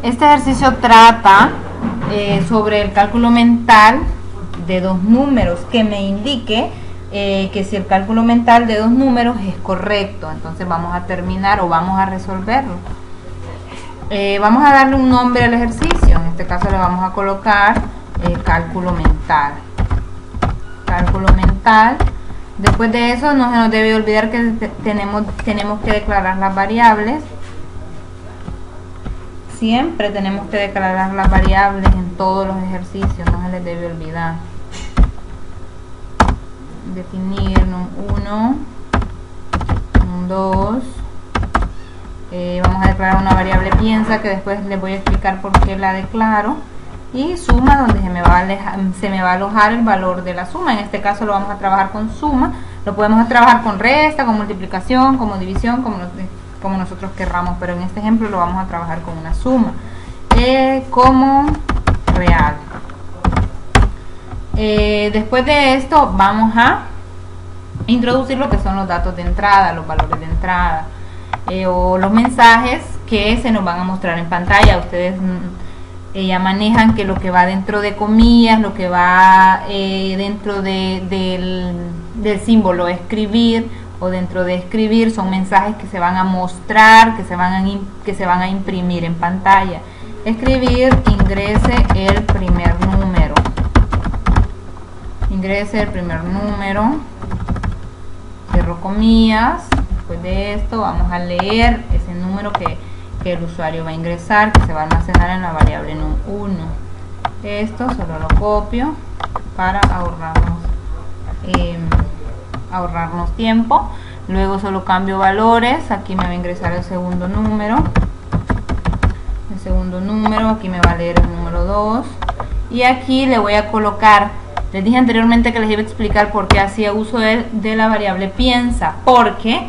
Este ejercicio trata sobre el cálculo mental de dos números, que me indique que si el cálculo mental de dos números es correcto. Entonces vamos a terminar o vamos a resolverlo. Vamos a darle un nombre al ejercicio. En este caso le vamos a colocar cálculo mental. Cálculo mental. Después de eso no se nos debe olvidar que tenemos que declarar las variables. Siempre tenemos que declarar las variables en todos los ejercicios, no se les debe olvidar. Definir num1, num2. Vamos a declarar una variable piensa, que después les voy a explicar por qué la declaro. Y suma, donde se me va a alojar el valor de la suma. En este caso lo vamos a trabajar con suma. Lo podemos trabajar con resta, con multiplicación, como división, como nosotros querramos, pero en este ejemplo lo vamos a trabajar con una suma como real. Después de esto vamos a introducir lo que son los datos de entrada, los valores de entrada o los mensajes que se nos van a mostrar en pantalla. Ustedes ya manejan que lo que va dentro de comillas, lo que va dentro del símbolo escribir o dentro de escribir son mensajes que se van a mostrar, que se van a imprimir en pantalla. Escribir, ingrese el primer número. Ingrese el primer número. Cierro comillas. Después de esto vamos a leer ese número que el usuario va a ingresar, que se va a almacenar en la variable num1. Esto solo lo copio para ahorrarnos tiempo. Luego solo cambio valores. Aquí me va a ingresar el segundo número. Aquí me va a leer el número 2. Y aquí le voy a colocar, les dije anteriormente que les iba a explicar por qué hacía uso de la variable piensa, porque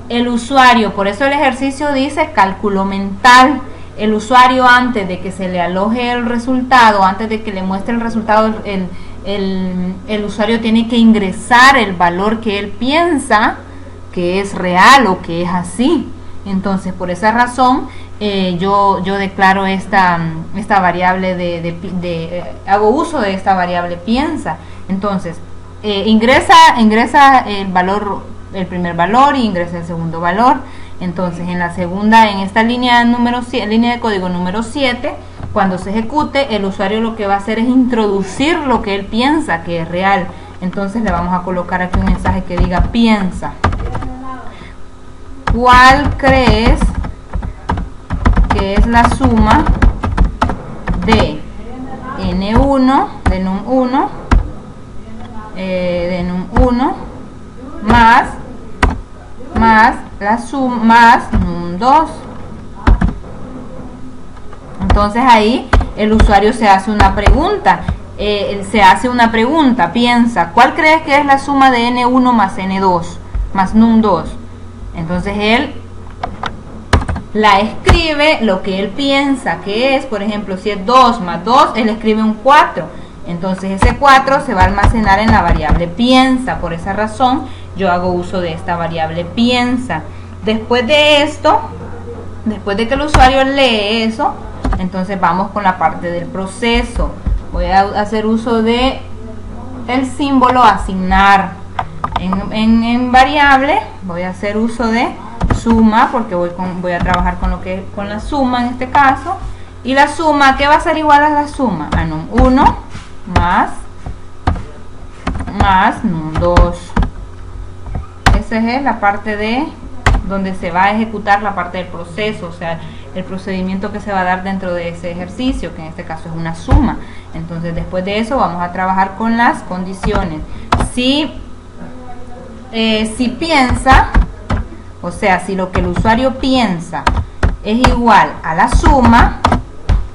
el usuario, por eso el ejercicio dice cálculo mental. El usuario, antes de que se le aloje el resultado, antes de que le muestre el resultado, el usuario tiene que ingresar el valor que él piensa que es real o que es así. Entonces, por esa razón, yo declaro esta variable hago uso de esta variable piensa. Entonces, ingresa el valor, el primer valor, y ingresa el segundo valor. Entonces en esta línea de código número 7, cuando se ejecute, el usuario lo que va a hacer es introducir lo que él piensa que es real. Entonces le vamos a colocar aquí un mensaje que diga piensa. ¿Cuál crees que es la suma de n1, de num1, más la suma más num2? Entonces ahí el usuario se hace una pregunta, piensa, ¿cuál crees que es la suma de n1 más n2 más num2? Entonces él la escribe lo que él piensa que es. Por ejemplo, si es 2 más 2, él escribe un 4. Entonces ese 4 se va a almacenar en la variable piensa. Por esa razón yo hago uso de esta variable piensa. Después de esto, después de que el usuario lee eso, entonces vamos con la parte del proceso. Voy a hacer uso de el símbolo asignar. En variable voy a hacer uso de suma, porque voy a trabajar con la suma en este caso. Y la suma, ¿qué va a ser igual a la suma? A num1 más num2. Esa es la parte de donde se va a ejecutar la parte del proceso, o sea, el procedimiento que se va a dar dentro de ese ejercicio, que en este caso es una suma. Entonces después de eso vamos a trabajar con las condiciones. Si piensa, o sea, si lo que el usuario piensa es igual a la suma,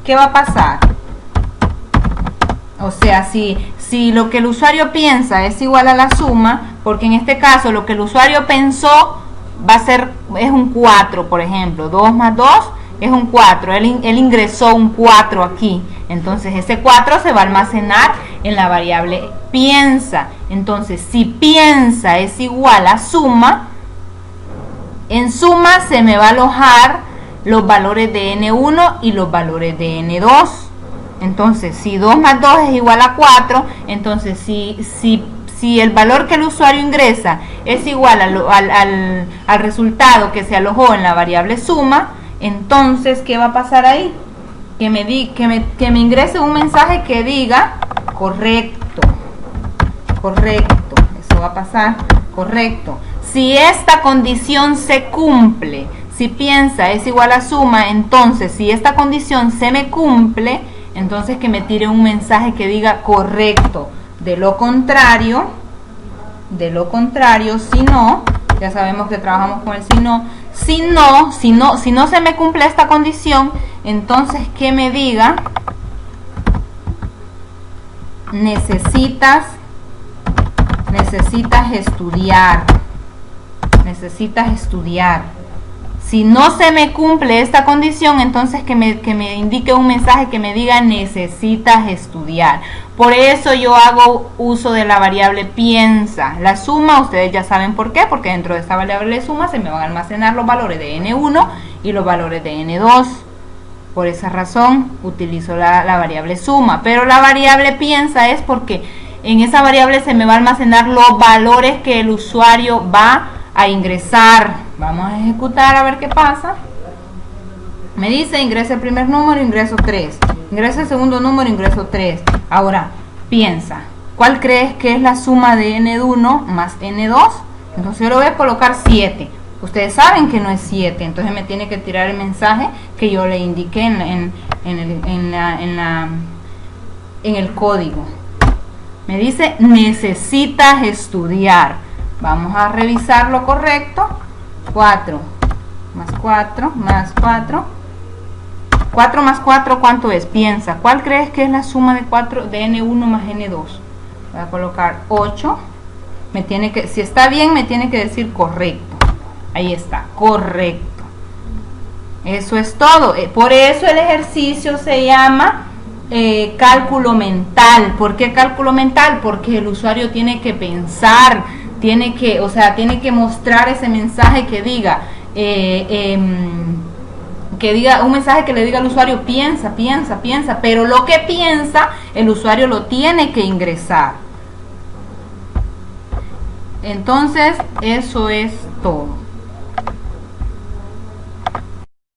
¿qué va a pasar? O sea, si lo que el usuario piensa es igual a la suma, porque en este caso lo que el usuario pensó es un 4, por ejemplo, 2 más 2 es un 4, él ingresó un 4 aquí, entonces ese 4 se va a almacenar en la variable piensa. Entonces si piensa es igual a suma, en suma se me va a alojar los valores de N1 y los valores de N2. Entonces, si 2 más 2 es igual a 4, entonces si el valor que el usuario ingresa es igual al resultado que se alojó en la variable suma, entonces, ¿qué va a pasar ahí? Que me ingrese un mensaje que diga correcto, eso va a pasar, correcto. Si esta condición se cumple, si piensa es igual a suma, entonces si esta condición se me cumple, entonces que me tire un mensaje que diga correcto. De lo contrario, si no, ya sabemos que trabajamos con el si no se me cumple esta condición, entonces que me diga necesitas estudiar. Si no se me cumple esta condición, entonces que me indique un mensaje que me diga necesitas estudiar. Por eso yo hago uso de la variable piensa. La suma, ustedes ya saben por qué, porque dentro de esta variable suma se me van a almacenar los valores de N1 y los valores de N2. Por esa razón utilizo la variable suma. Pero la variable piensa es porque en esa variable se me va a almacenar los valores que el usuario va a ingresar. Vamos a ejecutar a ver qué pasa. Me dice ingresa el primer número, ingreso 3. Ingresa el segundo número, ingreso 3. Ahora, piensa, ¿cuál crees que es la suma de N1 más N2? Entonces yo le voy a colocar 7. Ustedes saben que no es 7, entonces me tiene que tirar el mensaje que yo le indiqué en el código. Me dice necesitas estudiar. Vamos a revisar lo correcto. 4 más 4 más 4. 4 más 4, ¿cuánto es? Piensa, ¿cuál crees que es la suma de N1 más N2? Voy a colocar 8. Si está bien, me tiene que decir correcto. Ahí está, correcto. Eso es todo. Por eso el ejercicio se llama cálculo mental. ¿Por qué cálculo mental? Porque el usuario tiene que pensar, tiene que mostrar ese mensaje que diga, un mensaje que le diga al usuario piensa, pero lo que piensa el usuario lo tiene que ingresar. Entonces, eso es todo.